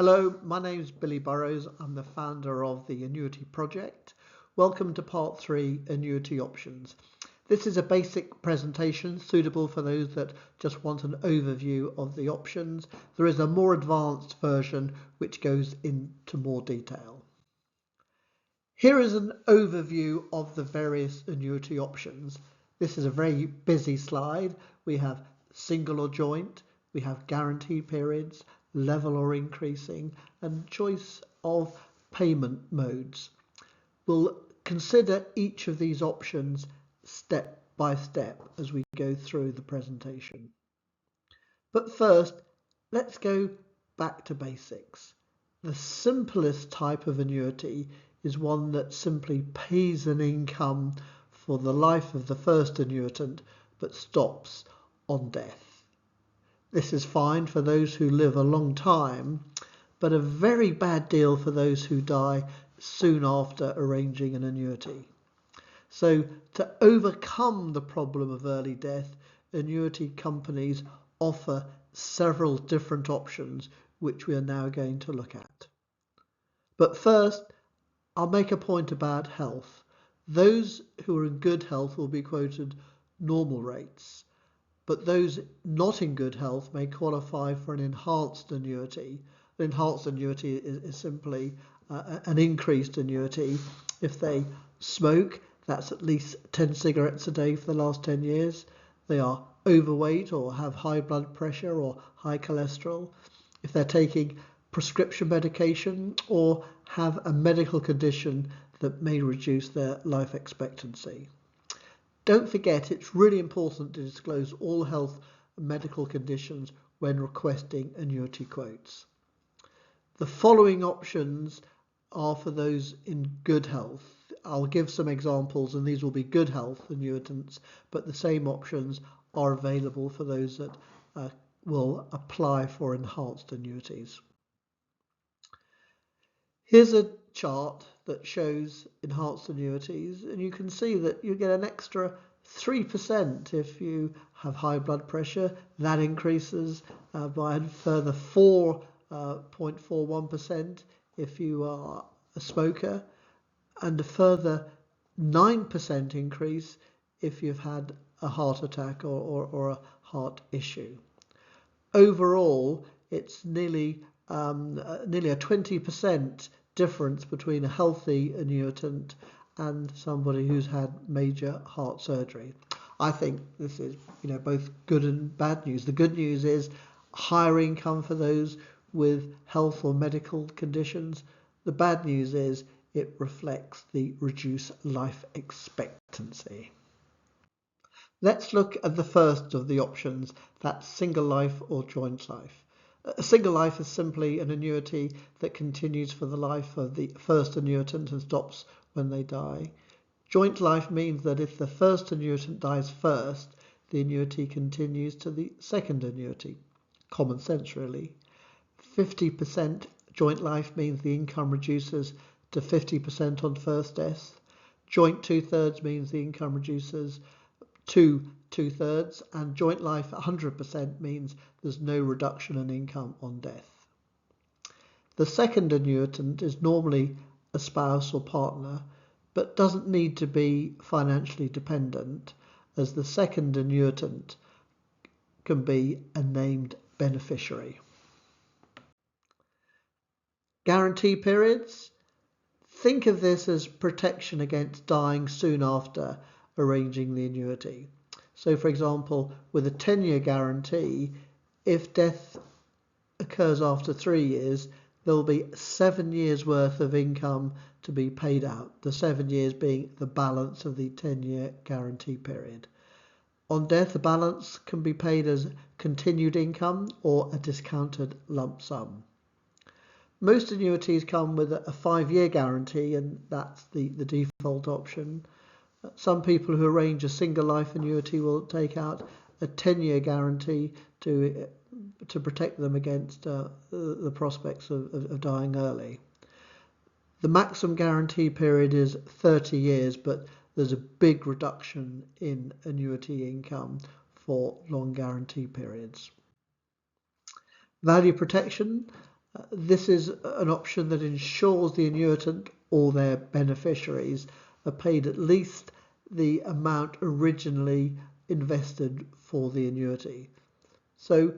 Hello, my name is Billy Burrows. I'm the founder of the Annuity Project. Welcome to part 3, Annuity Options. This is a basic presentation suitable for those that just want an overview of the options. There is a more advanced version which goes into more detail. Here is an overview of the various annuity options. This is a very busy slide. We have single or joint, we have guarantee periods, level or increasing, and choice of payment modes. We'll consider each of these options step by step as we go through the presentation. But first, let's go back to basics. The simplest type of annuity is one that simply pays an income for the life of the first annuitant but stops on death. This is fine for those who live a long time, but a very bad deal for those who die soon after arranging an annuity. So to overcome the problem of early death, annuity companies offer several different options which we are now going to look at. But first, I'll make a point about health. Those who are in good health will be quoted normal rates, but those not in good health may qualify for an enhanced annuity. An enhanced annuity is simply an increased annuity. If they smoke, that's at least 10 cigarettes a day for the last 10 years. They are overweight or have high blood pressure or high cholesterol. If they're taking prescription medication or have a medical condition that may reduce their life expectancy. Don't forget, it's really important to disclose all health and medical conditions when requesting annuity quotes. The following options are for those in good health. I'll give some examples, and these will be good health annuitants, but the same options are available for those that will apply for enhanced annuities. Here's a chart that shows enhanced annuities, and you can see that you get an extra 3% if you have high blood pressure. That increases by a further 4.41% if you are a smoker, and a further 9% increase if you've had a heart attack or a heart issue. Overall, it's nearly a 20% difference between a healthy annuitant and somebody who's had major heart surgery. I think this is, both good and bad news. The good news is higher income for those with health or medical conditions. The bad news is it reflects the reduced life expectancy. Let's look at the first of the options, that's single life or joint life. A single life is simply an annuity that continues for the life of the first annuitant and stops when they die. Joint life means that if the first annuitant dies first, the annuity continues to the second annuity. Common sense, really. 50% joint life means the income reduces to 50% on first death. Joint 2/3 means the income reduces to 2/3, and joint life 100% means there's no reduction in income on death. The second annuitant is normally a spouse or partner, but doesn't need to be financially dependent, as the second annuitant can be a named beneficiary. Guarantee periods. Think of this as protection against dying soon after arranging the annuity. So for example, with a 10-year guarantee, if death occurs after 3 years, there will be 7 years worth of income to be paid out, the 7 years being the balance of the 10-year guarantee period. On death, the balance can be paid as continued income or a discounted lump sum. Most annuities come with a 5-year guarantee, and that's the default option. Some people who arrange a single life annuity will take out a 10-year guarantee to protect them against the prospects of dying early. The maximum guarantee period is 30 years, but there's a big reduction in annuity income for long guarantee periods. Value protection. This is an option that ensures the annuitant or their beneficiaries are paid at least the amount originally invested for the annuity. So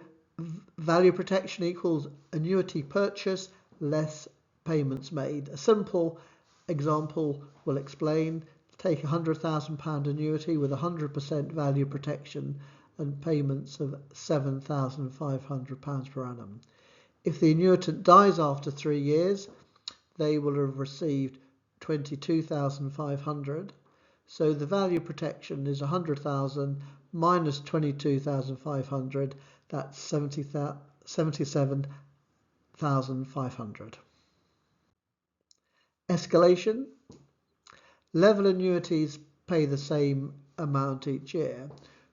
value protection equals annuity purchase less payments made. A simple example will explain. Take a £100,000 annuity with 100% value protection and payments of £7,500 per annum. If the annuitant dies after 3 years, they will have received 22,500. So the value protection is 100,000 minus 22,500. That's 77,500. Escalation. Level annuities pay the same amount each year,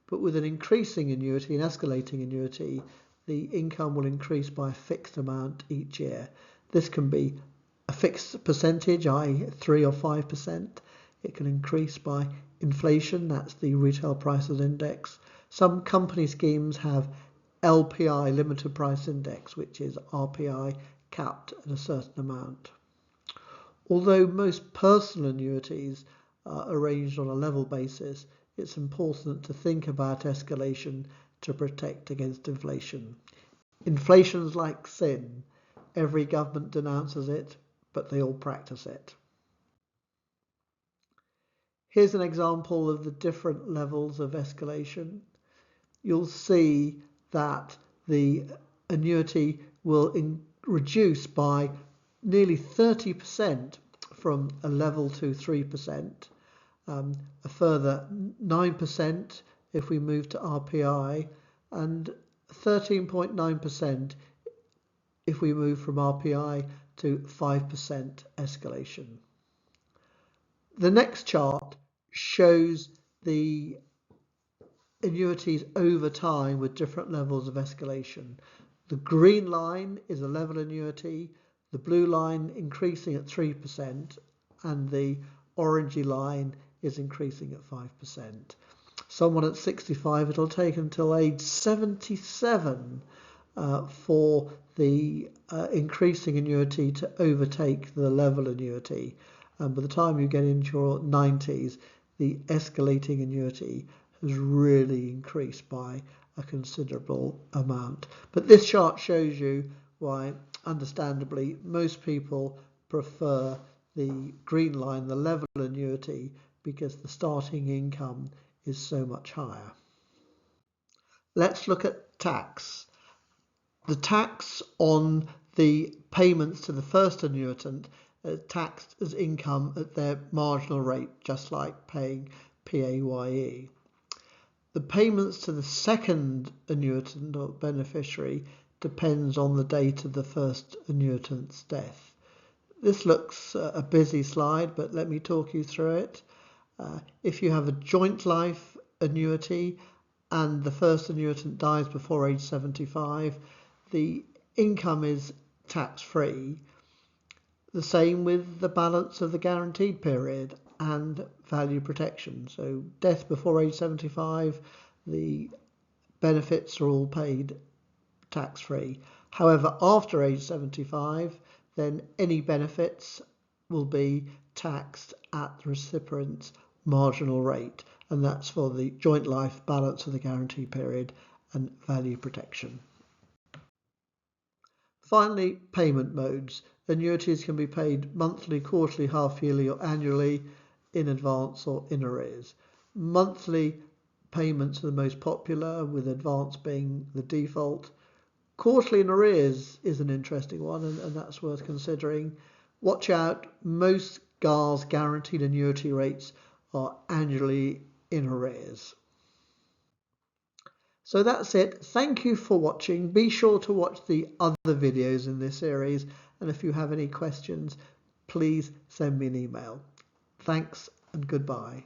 but with an increasing annuity, an escalating annuity, the income will increase by a fixed amount each year. This can be a fixed percentage, i.e. 3 or 5%. It can increase by inflation, that's the retail prices index. Some company schemes have LPI, limited price index, which is RPI capped at a certain amount. Although most personal annuities are arranged on a level basis, it's important to think about escalation to protect against inflation. Inflation's like sin. Every government denounces it, but they all practice it. Here's an example of the different levels of escalation. You'll see that the annuity will reduce by nearly 30% from a level to 3%, a further 9% if we move to RPI, and 13.9% if we move from RPI to 5% escalation. The next chart shows the annuities over time with different levels of escalation. The green line is a level annuity, the blue line increasing at 3%, and the orangey line is increasing at 5%. Someone at 65, it'll take until age 77 for the increasing annuity to overtake the level annuity. And by the time you get into your 90s, the escalating annuity has really increased by a considerable amount. But this chart shows you why, understandably, most people prefer the green line, the level annuity, because the starting income is so much higher. Let's look at tax. The tax on the payments to the first annuitant taxed as income at their marginal rate, just like paying PAYE. The payments to the second annuitant or beneficiary depends on the date of the first annuitant's death. This looks a busy slide, but let me talk you through it. If you have a joint life annuity and the first annuitant dies before age 75, the income is tax-free. The same with the balance of the guaranteed period and value protection. So death before age 75, the benefits are all paid tax-free. However, after age 75, then any benefits will be taxed at the recipient's marginal rate, and that's for the joint life, balance of the guarantee period, and value protection. Finally, payment modes. Annuities can be paid monthly, quarterly, half-yearly or annually, in advance or in arrears. Monthly payments are the most popular, with advance being the default. Quarterly in arrears is an interesting one, and that's worth considering. Watch out, most GARS guaranteed annuity rates are annually in arrears. So that's it. Thank you for watching. Be sure to watch the other videos in this series, and if you have any questions, please send me an email. Thanks and goodbye.